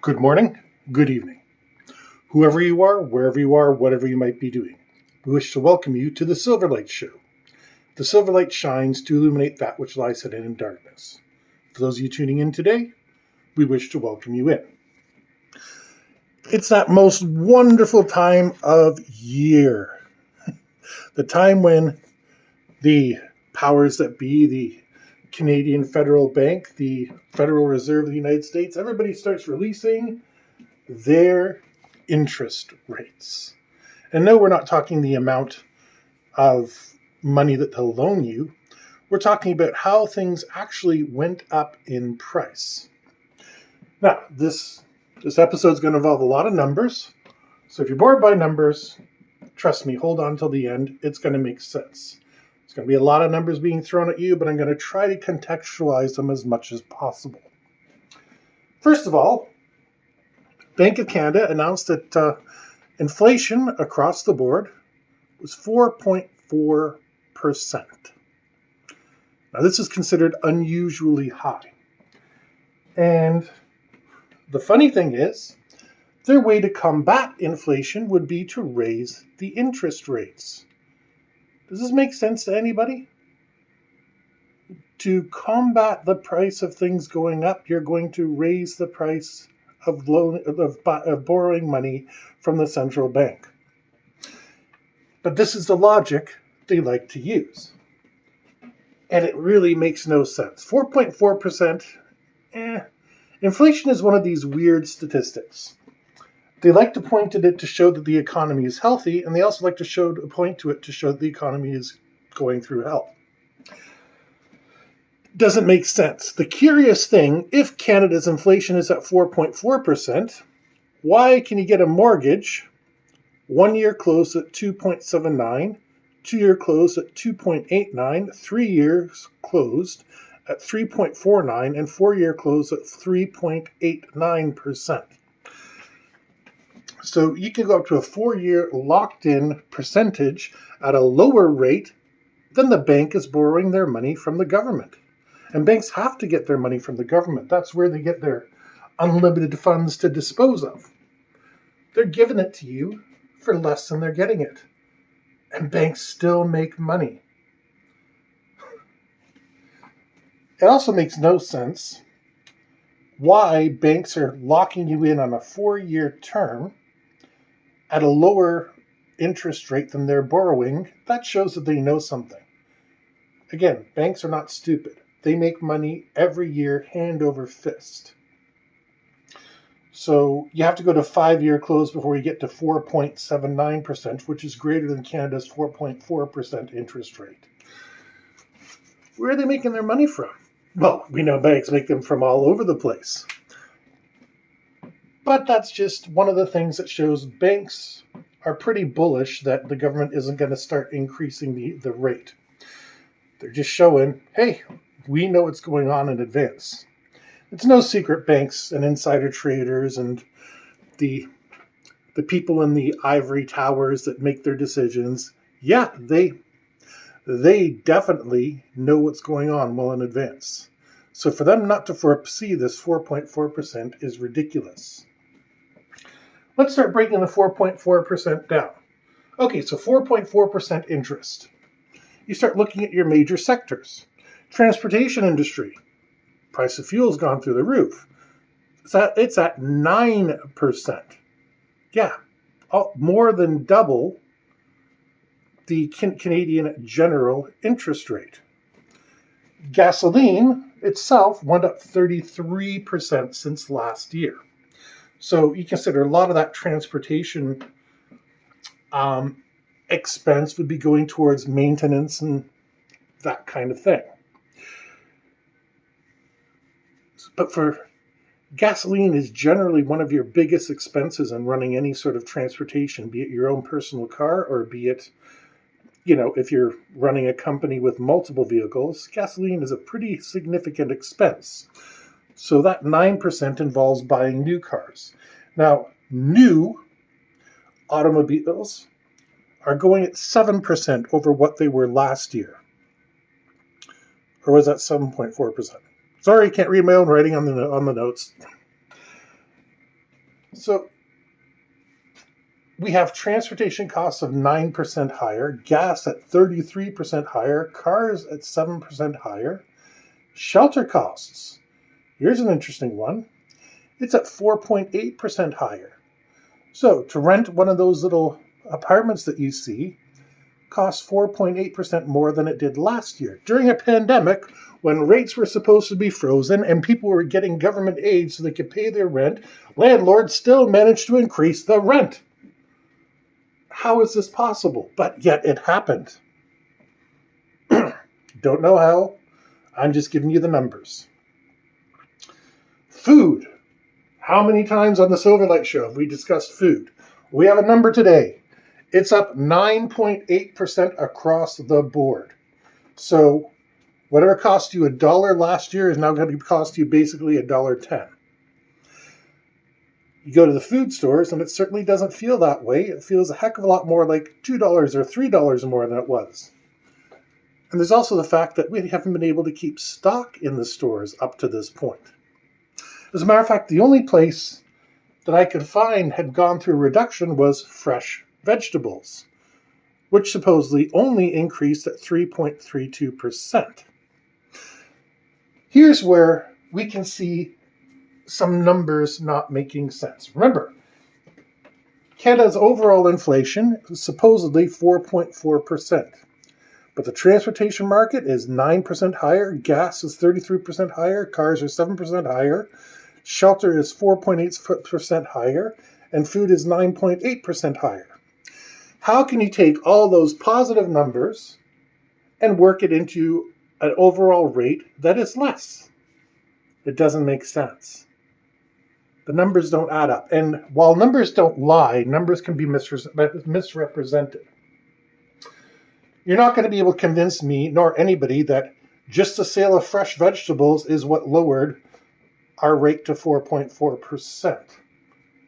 Good morning, good evening. Whoever you are, wherever you are, whatever you might be doing, we wish to welcome you to the Silverlight Show. The Silverlight shines to illuminate that which lies hidden in darkness. For those of you tuning in today, we wish to welcome you in. It's that most wonderful time of year. The time when the powers that be, the Canadian Federal Bank, the Federal Reserve of the United States, everybody starts releasing their interest rates. And no, we're not talking the amount of money that they'll loan you. We're talking about how things actually went up in price. Now, this episode is going to involve a lot of numbers. So if you're bored by numbers, trust me, hold on till the end. It's going to make sense. There's going to be a lot of numbers being thrown at you, but I'm going to try to contextualize them as much as possible. First of all, Bank of Canada announced that inflation across the board was 4.4%. Now, this is considered unusually high. And the funny thing is, their way to combat inflation would be to raise the interest rates. Does this make sense to anybody? To combat the price of things going up, you're going to raise the price of borrowing money from the central bank. But this is the logic they like to use. And it really makes no sense. 4.4%, inflation is one of these weird statistics. They like to point at it to show that the economy is healthy, and they also like to point to it to show that the economy is going through hell. Doesn't make sense. The curious thing, if Canada's inflation is at 4.4%, why can you get a mortgage 1 year closed at 2.79, 2 year closed at 2.89, 3 years closed at 3.49, and 4 year closed at 3.89%? So you can go up to a 4-year locked-in percentage at a lower rate than the bank is borrowing their money from the government. And banks have to get their money from the government. That's where they get their unlimited funds to dispose of. They're giving it to you for less than they're getting it. And banks still make money. It also makes no sense why banks are locking you in on a 4-year term at a lower interest rate than they're borrowing. That shows that they know something. Again, banks are not stupid. They make money every year, hand over fist. So you have to go to 5-year close before you get to 4.79%, which is greater than Canada's 4.4% interest rate. Where are they making their money from? Well, we know banks make them from all over the place. But that's just one of the things that shows banks are pretty bullish that the government isn't going to start increasing the rate. They're just showing, hey, we know what's going on in advance. It's no secret banks and insider traders and the people in the ivory towers that make their decisions, yeah, they definitely know what's going on well in advance. So for them not to foresee this 4.4% is ridiculous. Let's start breaking the 4.4% down. Okay, so 4.4% interest. You start looking at your major sectors. Transportation industry. Price of fuel's gone through the roof. It's at 9%. Yeah, more than double the Canadian general interest rate. Gasoline itself went up 33% since last year. So you consider a lot of that transportation expense would be going towards maintenance and that kind of thing. But for gasoline is generally one of your biggest expenses in running any sort of transportation, be it your own personal car or be it, if you're running a company with multiple vehicles, gasoline is a pretty significant expense. So that 9% involves buying new cars. Now, new automobiles are going at 7% over what they were last year. Or was that 7.4%? Sorry, can't read my own writing on the notes. So we have transportation costs of 9% higher, gas at 33% higher, cars at 7% higher, shelter costs. Here's an interesting one. It's at 4.8% higher. So to rent one of those little apartments that you see costs 4.8% more than it did last year. During a pandemic, when rates were supposed to be frozen and people were getting government aid so they could pay their rent, landlords still managed to increase the rent. How is this possible? But yet it happened. Don't know how. I'm just giving you the numbers. Food. How many times on the Silverlight Show have we discussed food? We have a number today. It's up 9.8% across the board. So whatever cost you $1 last year is now going to cost you basically $1.10. You go to the food stores, and it certainly doesn't feel that way. It feels a heck of a lot more like $2 or $3 more than it was. And there's also the fact that we haven't been able to keep stock in the stores up to this point. As a matter of fact, the only place that I could find had gone through a reduction was fresh vegetables, which supposedly only increased at 3.32%. Here's where we can see some numbers not making sense. Remember, Canada's overall inflation is supposedly 4.4%, but the transportation market is 9% higher, gas is 33% higher, cars are 7% higher, shelter is 4.8% higher, and food is 9.8% higher. How can you take all those positive numbers and work it into an overall rate that is less? It doesn't make sense. The numbers don't add up. And while numbers don't lie, numbers can be misrepresented. You're not going to be able to convince me, nor anybody, that just the sale of fresh vegetables is what lowered our rate to 4.4%.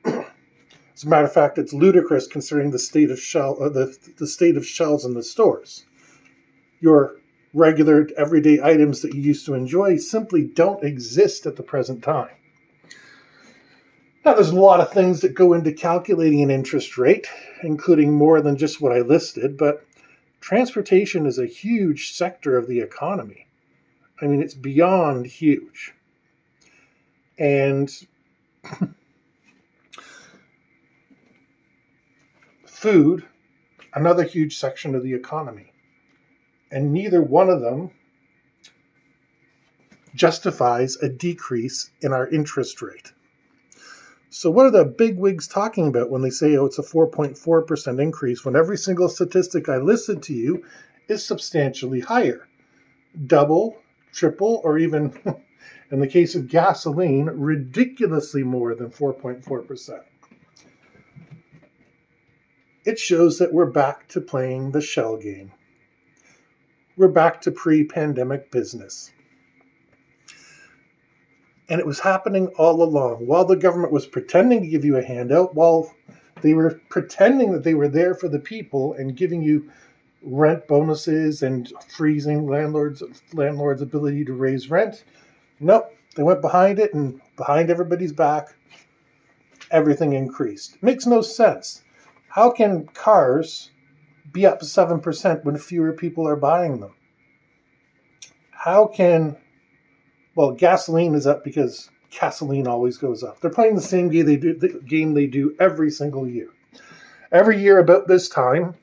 As a matter of fact, it's ludicrous considering the state of the state of shelves in the stores. Your regular everyday items that you used to enjoy simply don't exist at the present time. Now, there's a lot of things that go into calculating an interest rate, including more than just what I listed, but transportation is a huge sector of the economy. I mean, it's beyond huge. And food, another huge section of the economy. And neither one of them justifies a decrease in our interest rate. So what are the bigwigs talking about when they say, oh, it's a 4.4% increase, when every single statistic I listed to you is substantially higher? Double, triple, or even, in the case of gasoline, ridiculously more than 4.4%. It shows that we're back to playing the shell game. We're back to pre-pandemic business. And it was happening all along. While the government was pretending to give you a handout, while they were pretending that they were there for the people and giving you rent bonuses and freezing landlords' ability to raise rent, nope, they went behind it, and behind everybody's back, everything increased. It makes no sense. How can cars be up 7% when fewer people are buying them? How can... Well, gasoline is up because gasoline always goes up. They're playing the same game they do every single year. Every year about this time,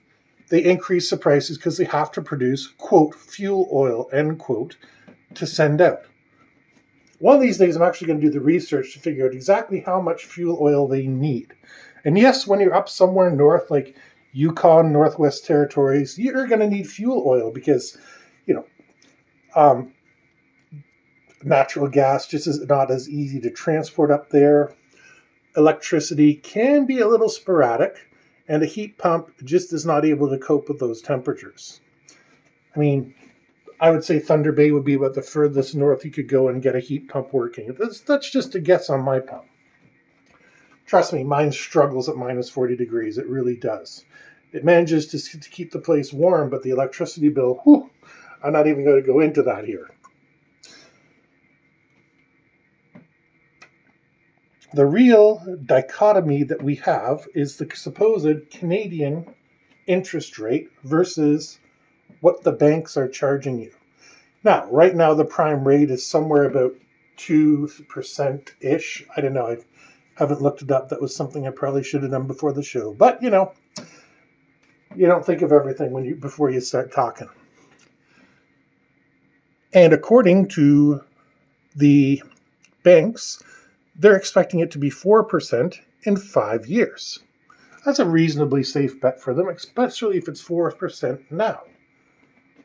they increase the prices because they have to produce, quote, fuel oil, end quote, to send out. One of these days, I'm actually going to do the research to figure out exactly how much fuel oil they need. And yes, when you're up somewhere north, like Yukon, Northwest Territories, you're going to need fuel oil because, natural gas just is not as easy to transport up there. Electricity can be a little sporadic, and a heat pump just is not able to cope with those temperatures. I mean, I would say Thunder Bay would be about the furthest north you could go and get a heat pump working. That's just a guess on my pump. Trust me, mine struggles at minus 40 degrees. It really does. It manages to keep the place warm, but the electricity bill, I'm not even going to go into that here. The real dichotomy that we have is the supposed Canadian interest rate versus what the banks are charging you. Now, right now, the prime rate is somewhere about 2%-ish. I don't know. I haven't looked it up. That was something I probably should have done before the show. But, you don't think of everything before you start talking. And according to the banks, they're expecting it to be 4% in 5 years. That's a reasonably safe bet for them, especially if it's 4% now.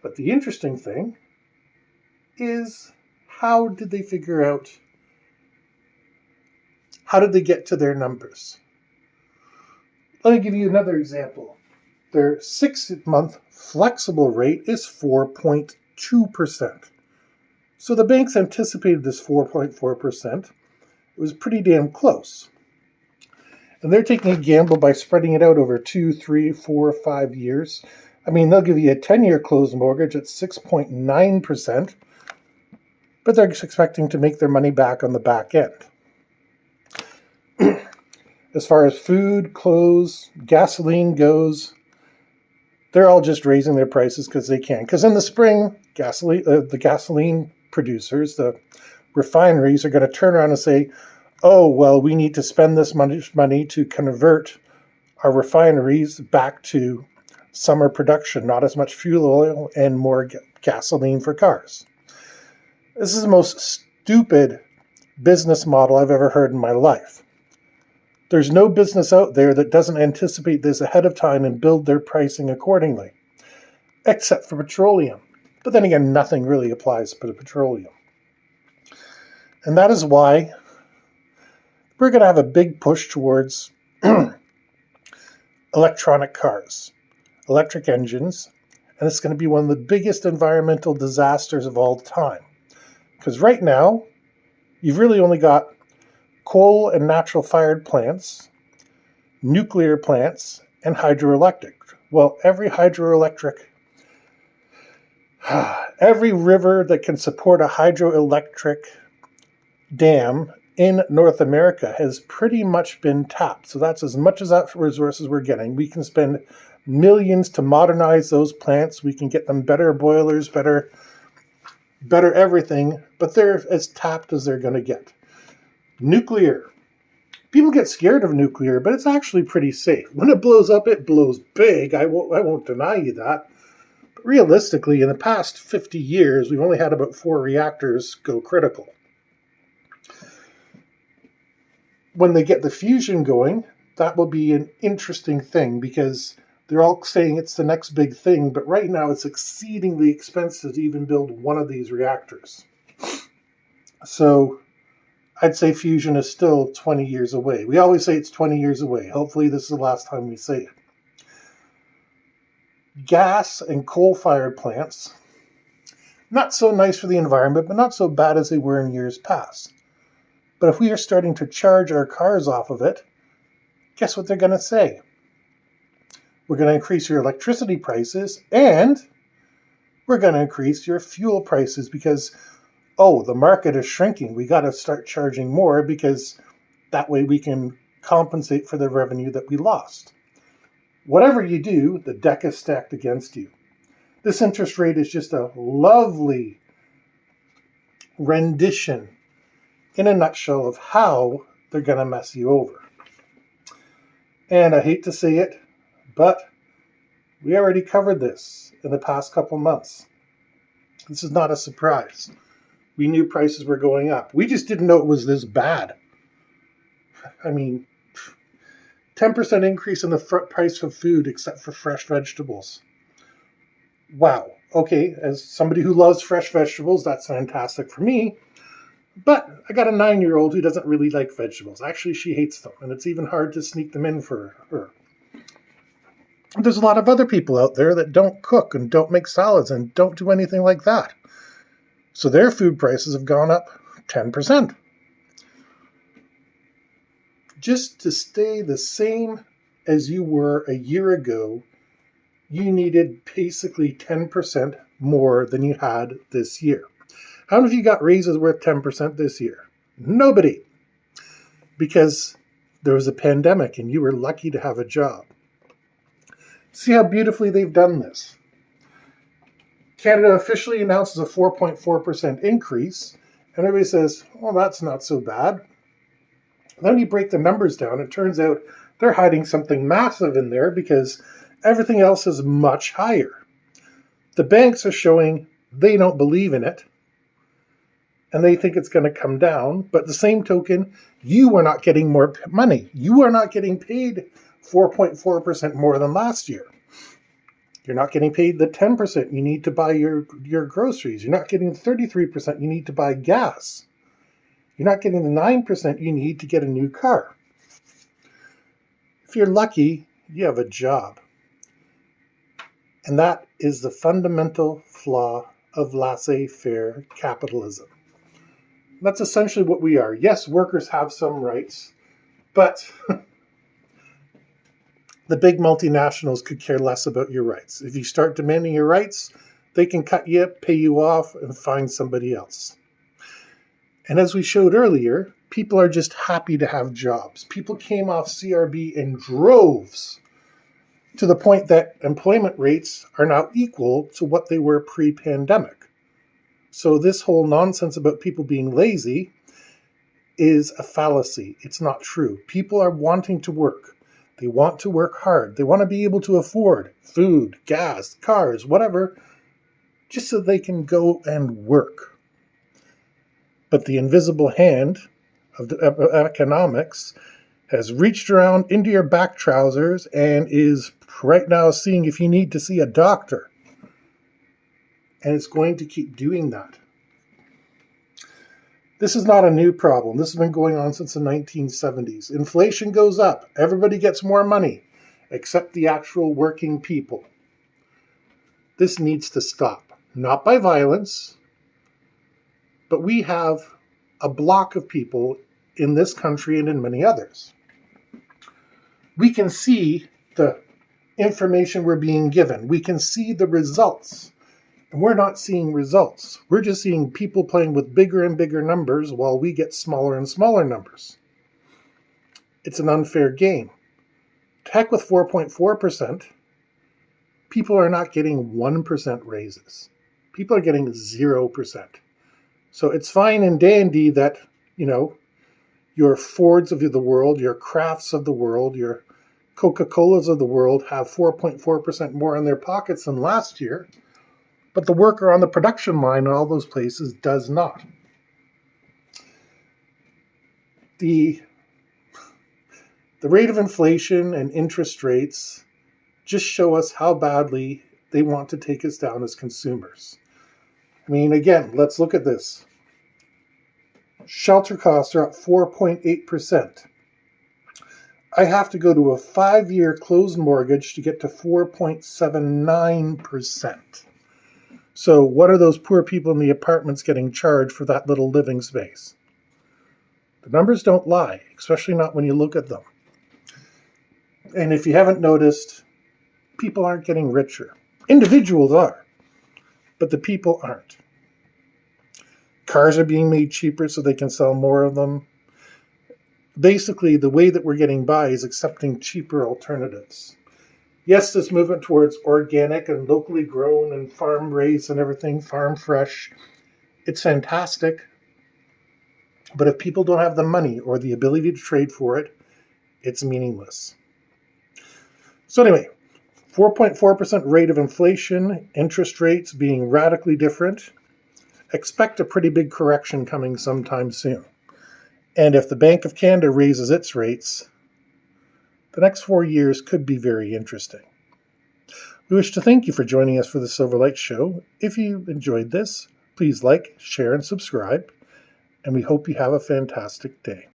But the interesting thing is, how did they get to their numbers? Let me give you another example. Their 6-month flexible rate is 4.2%. So the banks anticipated this 4.4%. It was pretty damn close. And they're taking a gamble by spreading it out over 2, 3, 4, 5 years. I mean, they'll give you a 10-year closed mortgage at 6.9%, but they're expecting to make their money back on the back end. As far as food, clothes, gasoline goes, they're all just raising their prices because they can. Because in the spring, the gasoline producers, the refineries, are going to turn around and say, oh, well, we need to spend this money to convert our refineries back to summer production, not as much fuel oil and more gasoline for cars. This is the most stupid business model I've ever heard in my life. There's no business out there that doesn't anticipate this ahead of time and build their pricing accordingly, except for petroleum. But then again, nothing really applies to petroleum. And that is why we're going to have a big push towards electronic cars, electric engines, and it's going to be one of the biggest environmental disasters of all time. Because right now, you've really only got coal and natural-fired plants, nuclear plants, and hydroelectric. Well, every river that can support a hydroelectric dam in North America has pretty much been tapped. So that's as much as that resources we're getting. We can spend millions to modernize those plants. We can get them better boilers, better everything, but they're as tapped as they're going to get. Nuclear. People get scared of nuclear, but it's actually pretty safe. When it blows up, it blows big. I won't deny you that. But realistically, in the past 50 years, we've only had about 4 reactors go critical. When they get the fusion going, that will be an interesting thing because they're all saying it's the next big thing, but right now it's exceedingly expensive to even build one of these reactors. So I'd say fusion is still 20 years away. We always say it's 20 years away. Hopefully this is the last time we say it. Gas and coal-fired plants, not so nice for the environment, but not so bad as they were in years past. But if we are starting to charge our cars off of it, guess what they're going to say? We're going to increase your electricity prices and we're going to increase your fuel prices because, the market is shrinking. We got to start charging more because that way we can compensate for the revenue that we lost. Whatever you do, the deck is stacked against you. This interest rate is just a lovely rendition in a nutshell of how they're going to mess you over. And I hate to say it, but we already covered this in the past couple months. This is not a surprise. We knew prices were going up. We just didn't know it was this bad. I mean, 10% increase in the price of food except for fresh vegetables. Wow. Okay, as somebody who loves fresh vegetables, that's fantastic for me. But I got a 9-year-old who doesn't really like vegetables. Actually, she hates them, and it's even hard to sneak them in for her. There's a lot of other people out there that don't cook and don't make salads and don't do anything like that. So their food prices have gone up 10%. Just to stay the same as you were a year ago, you needed basically 10% more than you had this year. How many of you got raises worth 10% this year? Nobody. because there was a pandemic and you were lucky to have a job. See how beautifully they've done this. Canada officially announces a 4.4% increase, and everybody says, well, that's not so bad. Then you break the numbers down, it turns out they're hiding something massive in there because everything else is much higher. The banks are showing they don't believe in it, and they think it's going to come down. But the same token, you are not getting more money. You are not getting paid 4.4% more than last year. You're not getting paid the 10% you need to buy your groceries. You're not getting the 33% you need to buy gas. You're not getting the 9% you need to get a new car. If you're lucky, you have a job. And that is the fundamental flaw of laissez-faire capitalism. That's essentially what we are. Yes, workers have some rights, but the big multinationals could care less about your rights. If you start demanding your rights, they can cut you, pay you off, and find somebody else. And as we showed earlier, people are just happy to have jobs. People came off CRB in droves to the point that employment rates are now equal to what they were pre-pandemic. So this whole nonsense about people being lazy is a fallacy. It's not true. People are wanting to work. They want to work hard. They want to be able to afford food, gas, cars, whatever, just so they can go and work. But the invisible hand of economics has reached around into your back trousers and is right now seeing if you need to see a doctor. And it's going to keep doing that. This is not a new problem. This has been going on since the 1970s. Inflation goes up. Everybody gets more money, except the actual working people. This needs to stop. Not by violence, but we have a block of people in this country and in many others. We can see the information we're being given. We can see the results. And we're not seeing results. We're just seeing people playing with bigger and bigger numbers while we get smaller and smaller numbers. It's an unfair game. To heck with 4.4%, people are not getting 1% raises. People are getting 0%. So it's fine and dandy that, your Fords of the world, your Crafts of the world, your Coca-Colas of the world have 4.4% more in their pockets than last year. But the worker on the production line in all those places does not. The rate of inflation and interest rates just show us how badly they want to take us down as consumers. I mean, again, let's look at this. Shelter costs are up 4.8%. I have to go to a 5-year closed mortgage to get to 4.79%. So what are those poor people in the apartments getting charged for that little living space? The numbers don't lie, especially not when you look at them. And if you haven't noticed, people aren't getting richer. Individuals are, but the people aren't. Cars are being made cheaper so they can sell more of them. Basically, the way that we're getting by is accepting cheaper alternatives. Yes, this movement towards organic and locally grown and farm raised and everything, farm fresh, it's fantastic. But if people don't have the money or the ability to trade for it, it's meaningless. So anyway, 4.4% rate of inflation, interest rates being radically different. Expect a pretty big correction coming sometime soon. And if the Bank of Canada raises its rates, the next 4 years could be very interesting. We wish to thank you for joining us for the Silverlight Show. If you enjoyed this, please like, share, and subscribe. And we hope you have a fantastic day.